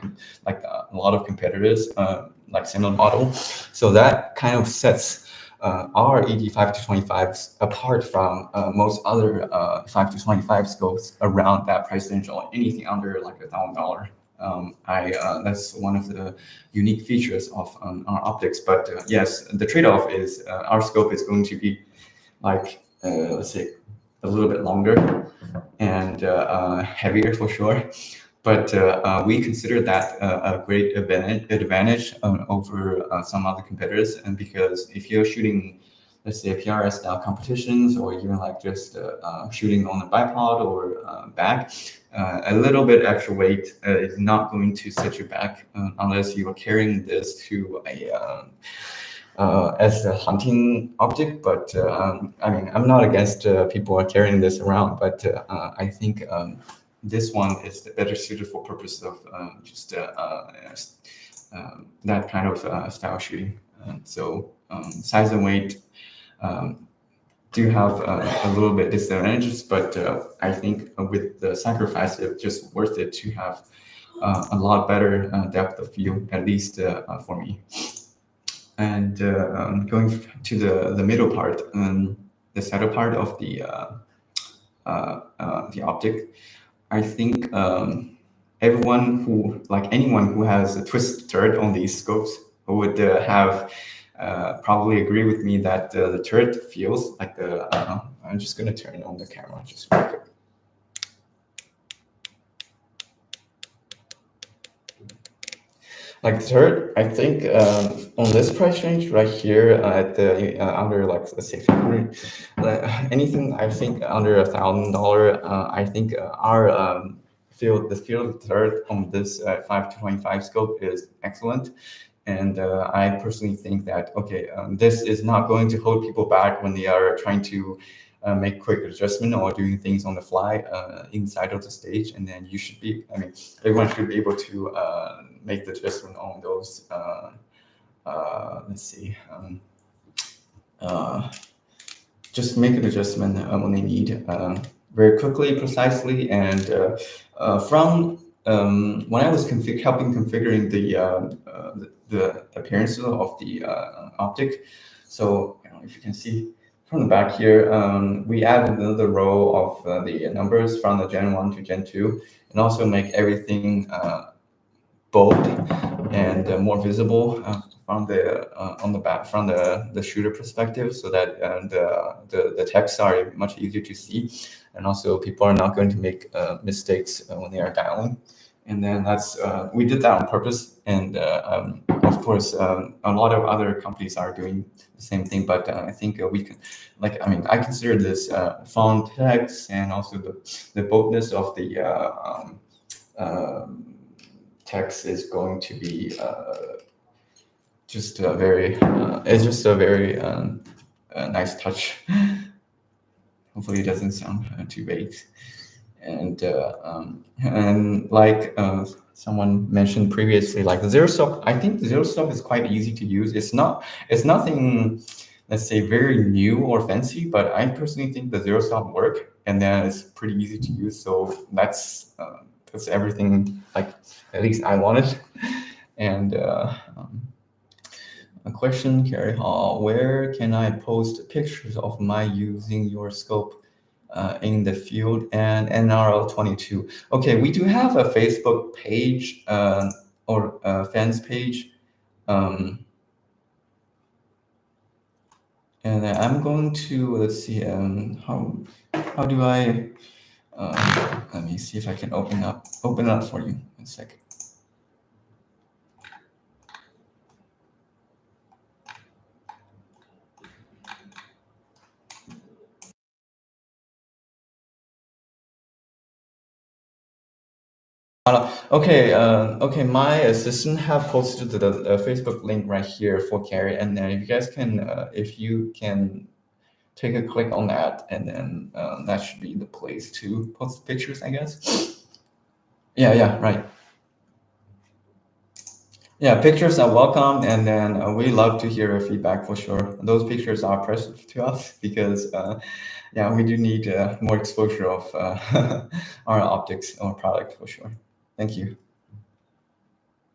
a lot of competitors like similar model. So that kind of sets our ED5 to 25s apart from most other 5 to 25 scopes around that price range, or anything under like $1,000. That's one of the unique features of our optics. But yes, the trade-off is our scope is going to be like let's say a little bit longer and heavier for sure. But we consider that a great advantage over some other competitors, and because if you're shooting, let's say PRS style competitions, or even like just shooting on a bipod or back, a little bit extra weight is not going to set you back unless you are carrying this to a as a hunting object. But I mean, I'm not against people are carrying this around, but I think this one is better suited for purpose of just that kind of style shooting. So size and weight do have a little bit disadvantages, but I think with the sacrifice, it's just worth it to have a lot better depth of field, at least for me. And going to the middle part, the center part of the optic, I think everyone who, like anyone who has a twisted turret on these scopes would have probably agree with me that the turret feels like the. I'm just gonna turn on the camera just real quick. Like the turret, I think on this price range right here at the under like let's say anything I think under $1,000, I think our the field of the turret on this 5 to 25 scope is excellent. And I personally think that, okay, this is not going to hold people back when they are trying to make quick adjustment or doing things on the fly inside of the stage. And then you should be, I mean, everyone should be able to make the adjustment on those, let's see, just make an adjustment when they need very quickly, precisely. And from when I was helping configuring the appearance of the optic, so I don't know if you can see from the back here, we added another row of the numbers from the Gen 1 to Gen 2, and also make everything bold and more visible from the on the back from the shooter perspective, so that the texts are much easier to see, and also people are not going to make mistakes when they are dialing. And then that's we did that on purpose, and of course a lot of other companies are doing the same thing. But I think we can, like, I mean, I consider this font text and also the boldness of the text is going to be just a very it's just a very nice touch. Hopefully it doesn't sound too vague. And like someone mentioned previously, like the zero stop, I think the zero stop is quite easy to use. It's nothing, let's say, very new or fancy, but I personally think the zero stop work, and then it's pretty easy to use. So that's everything, like at least I wanted. And a question, Carrie Hall, where can I post pictures of my using your scope in the field and NRL22? Okay, we do have a Facebook page or a fans page. And I'm going to, let's see, how do I, let me see if I can open up for you. 1 second. Okay, okay. My assistant have posted the Facebook link right here for Carrie, and then if you guys can, if you can take a click on that, and then that should be the place to post pictures, I guess. Yeah, right. Yeah, pictures are welcome, and then we love to hear your feedback for sure. Those pictures are precious to us because, yeah, we do need more exposure of our optics or product for sure. Thank you.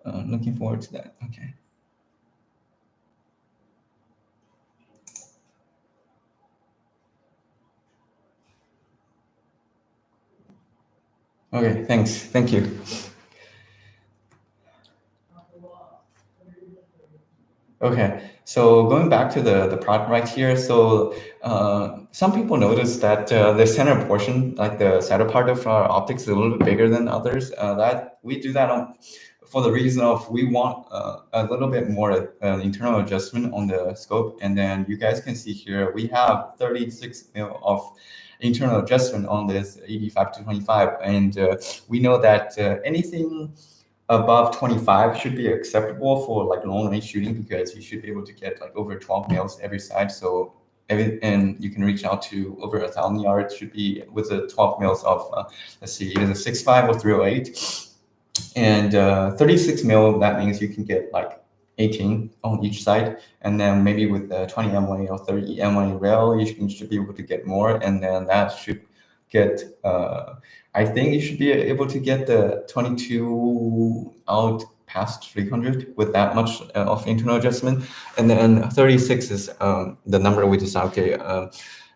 Looking forward to that. Okay. Okay, thanks. Thank you. Okay, so going back to the product right here, so some people notice that the center portion, like the center part of our optics, is a little bit bigger than others. That we do that for the reason of we want a little bit more internal adjustment on the scope, and then you guys can see here we have 36 mil of internal adjustment on this 85 to 25, and we know that anything above 25 should be acceptable for like long range shooting because you should be able to get like over 12 mils every side. So and you can reach out to over 1,000 yards should be with the 12 mils of let's see, either 6.5 or 308. And 36 mil, that means you can get like 18 on each side, and then maybe with the 20 MA or 30 MA rail, should be able to get more, and then that should get. I think you should be able to get the 22 out past 300 with that much of internal adjustment, and then 36 is the number we decide. Okay,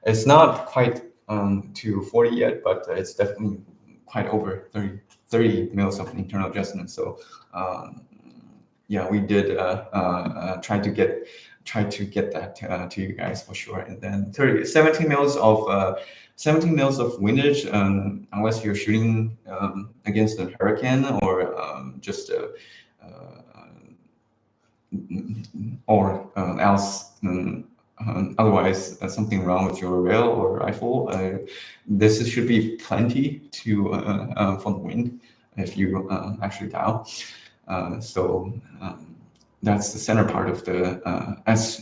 it's not quite to 40 yet, but it's definitely quite over 30 mils of internal adjustment. So yeah, we did try to get that to you guys for sure. And then 17 mils of windage, unless you're shooting against a hurricane or just or else otherwise something wrong with your rail or rifle. This should be plenty to for the wind if you actually dial. So that's the center part of the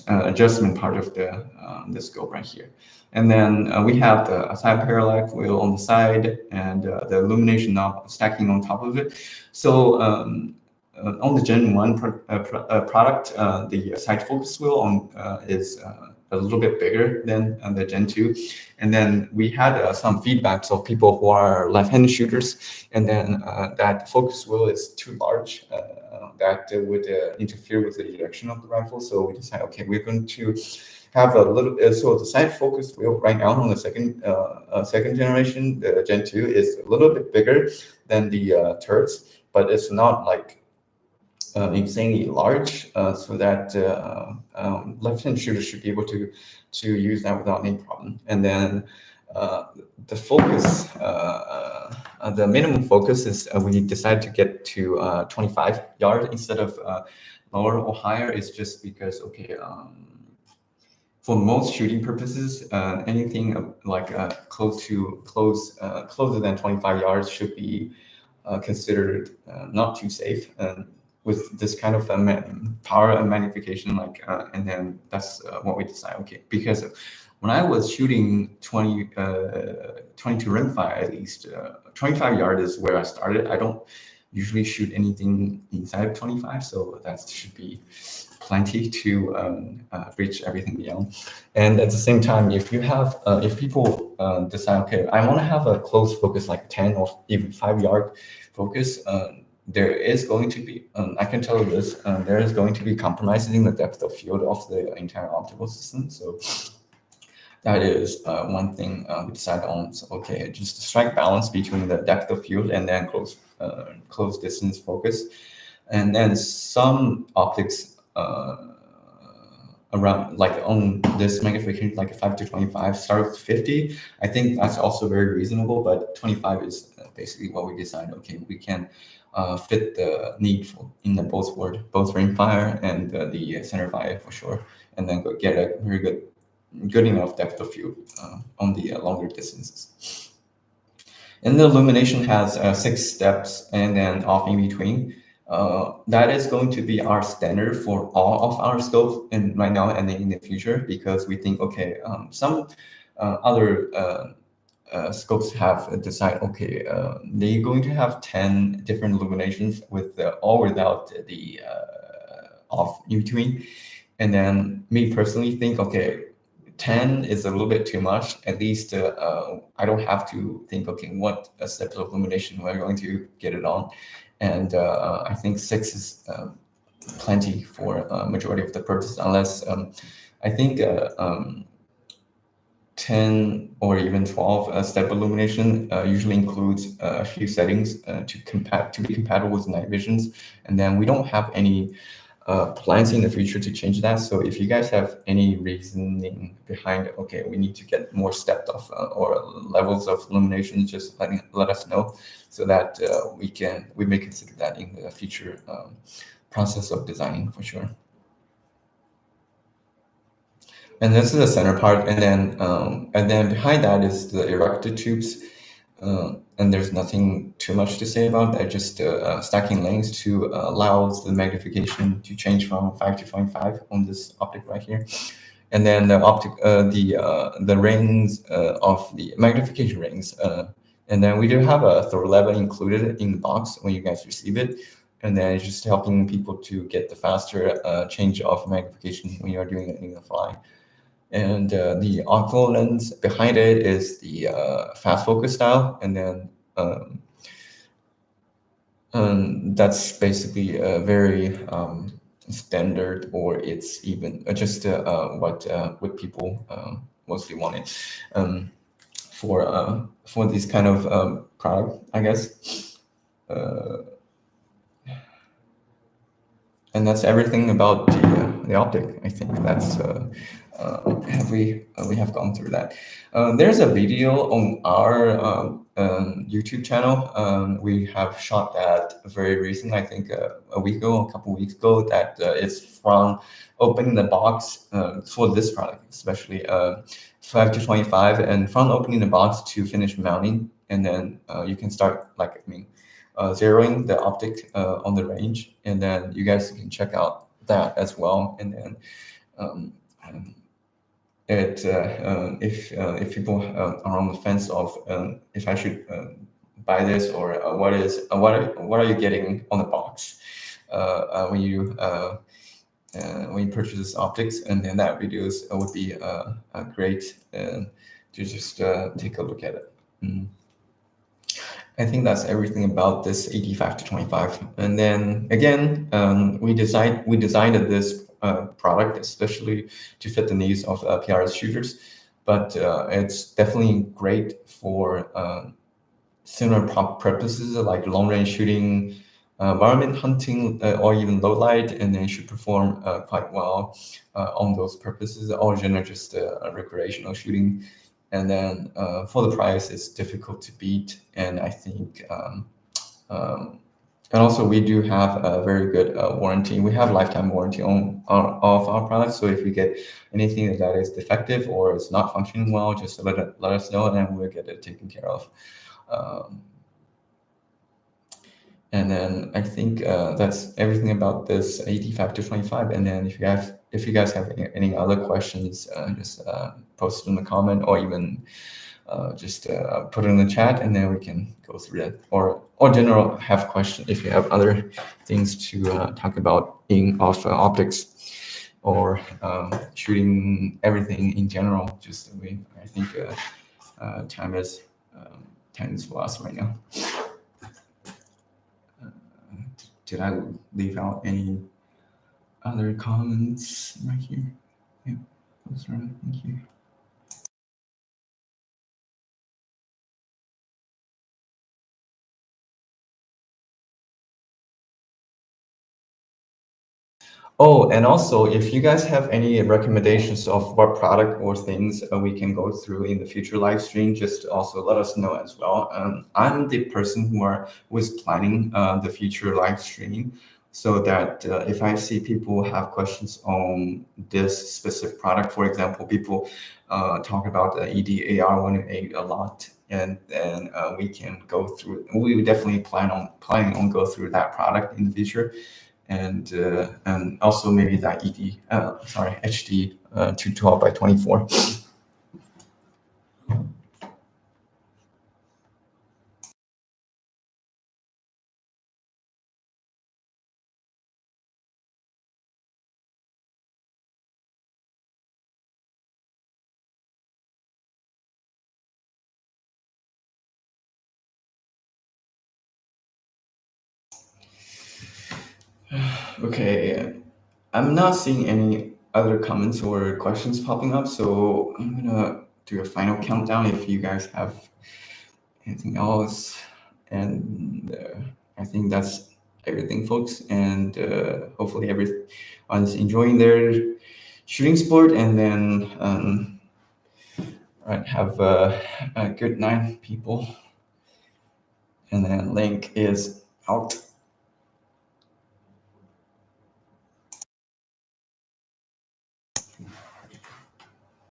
adjustment part of the scope right here. And then we have the side parallax wheel on the side and the illumination knob stacking on top of it. So on the Gen 1 product, the side focus wheel is a little bit bigger than the Gen 2. And then we had some feedbacks of people who are left-handed shooters, and then that focus wheel is too large, that would interfere with the direction of the rifle. So we decided, okay, we're going to have a little, so the side focus wheel right now on the second generation, the Gen 2, is a little bit bigger than the turrets, but it's not like insanely large, so that left-hand shooters should be able to use that without any problem. And then the focus, the minimum focus is we decided to get to 25 yards instead of lower or higher. It's just because, okay, for most shooting purposes, anything like closer than 25 yards should be considered not too safe. With this kind of power and magnification, like, and then that's what we decide. Okay, because when I was shooting 22 rimfire, at least 25 yards is where I started. I don't usually shoot anything inside of 25, so that should be plenty to reach everything beyond. And at the same time, if you have, if people decide, okay, I want to have a close focus, like 10 or even 5-yard focus, there is going to be, I can tell you this, there is going to be compromises in the depth of field of the entire optical system. So that is one thing we decided on. So, okay, just to strike balance between the depth of field and then close distance focus. And then some optics around, like on this magnification, like a 5 to 25 start with 50. I think that's also very reasonable, but 25 is basically what we decided. Okay, we can fit the need in the both rimfire and the center fire for sure, and then go get a very good enough depth of field on the longer distances. And the illumination has 6 steps and then off in between. That is going to be our standard for all of our scopes and right now and in the future, because we think, okay, some other scopes have decided, okay, they're going to have 10 different illuminations with or without the off in between. And then me personally think, okay, 10 is a little bit too much. At least I don't have to think, okay, what steps of illumination we're going to get it on. And I think 6 is plenty for majority of the purposes, unless I think 10 or even 12 step illumination usually includes a few settings to be compatible with night visions. And then we don't have any plans in the future to change that. So if you guys have any reasoning behind, okay, we need to get more stepped off or levels of illumination, just let us know, so that we may consider that in the future process of designing for sure. And this is the center part, and then behind that is the erected tubes. And there's nothing too much to say about that, just stacking lanes to allows the magnification to change from 5 to 0.5 on this optic right here. And then the rings of the magnification rings. And then we do have a throw lever included in the box when you guys receive it. And then it's just helping people to get the faster change of magnification when you're doing it in the fly. And the optical lens behind it is the fast focus style, and then that's basically a very standard, or it's even just what people mostly wanted for this kind of product, I guess. And that's everything about the optic. I think that's we have gone through that. There's a video on our YouTube channel. We have shot that very recently, I think a week ago, a couple weeks ago, that it's from opening the box for this product, especially 5 to 25, and from opening the box to finish mounting. And then you can start, zeroing the optic on the range, and then you guys can check out that as well. And then if people are on the fence of if I should buy this, or what are you getting on the box when you purchase this optics, and then that videos would be great to just take a look at it. I think that's everything about this 85 to 25. And then again, we designed this product especially to fit the needs of PRS shooters, but it's definitely great for similar purposes like long range shooting, environment hunting, or even low light, and then should perform quite well on those purposes, or generally just recreational shooting. And then for the price, it's difficult to beat. And I think, and also we do have a very good warranty. We have lifetime warranty on of our products. So if we get anything that is defective or it's not functioning well, just let us know, and we'll get it taken care of. And then I think that's everything about this 85 to 25. And then if you guys have any other questions, just post it in the comment, or even just put it in the chat, and then we can go through it. Or general have questions if you have other things to talk about in optics, or shooting everything in general. Just I think time is for us right now. Did I leave out any other comments right here? Yeah, that's right. Thank you. Oh, and also, if you guys have any recommendations of what product or things we can go through in the future live stream, just also let us know as well. I'm the person who is planning the future live stream, so that if I see people have questions on this specific product, for example, people talk about the EDAR108 a lot, and then we can go through. We would definitely planning on go through that product in the future. And also maybe that HD 212 by 24. Okay, I'm not seeing any other comments or questions popping up, so I'm gonna do a final countdown if you guys have anything else. And I think that's everything, folks. And hopefully everyone's enjoying their shooting sport. And then, all right, have a good night, people. And then link is out.